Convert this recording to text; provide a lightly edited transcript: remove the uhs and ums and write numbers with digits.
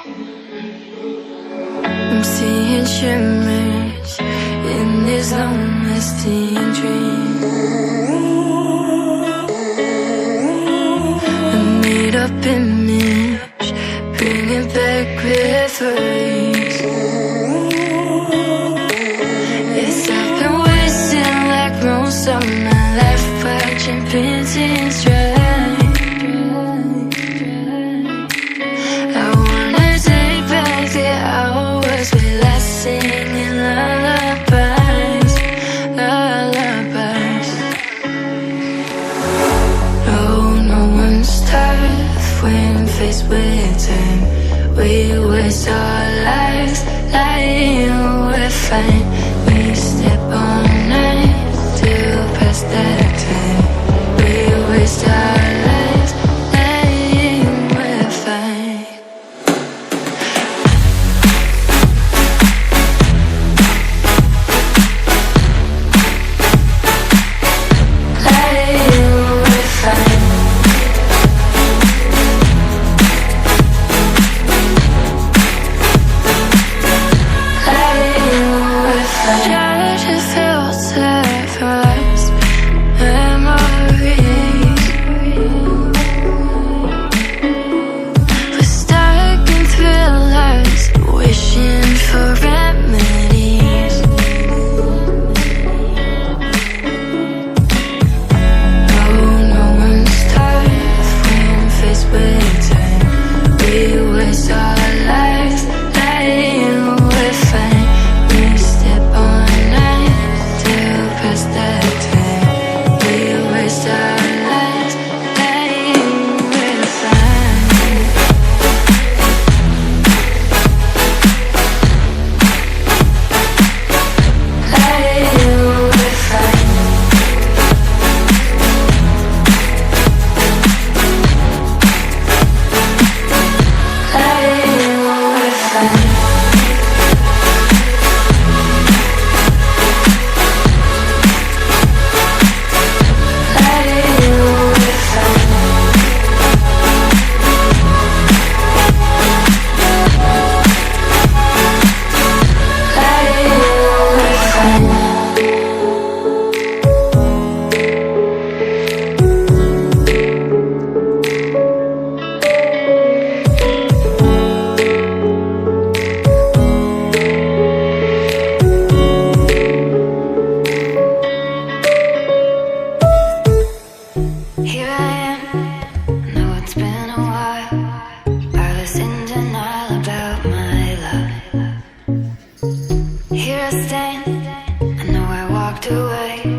I'm seeing shimmers in this long-lasting dream. A made-up image, bringing back reveries. Yes, I've been wasting like most of my life, watching paintings dry. I wanna take back the hours we last singing lullabies, lullabies. No one's tough when faced with time. We waste our lives lying we're fine. We step on night to pass that time. We waste our lives lying we're fine. Lying we're fine. Try to filter for life's memories. We're stuck in thrillers, wishing for remedies. No one's tough when faced with time. We waste our lives lying we're fine. We step on night to pass that time. We waste our lives lying we're fine. Lying we're fine. Lying we're fine. Here I am, know it's been a while. I was in denial about my love. Here I stand, I know I walked away.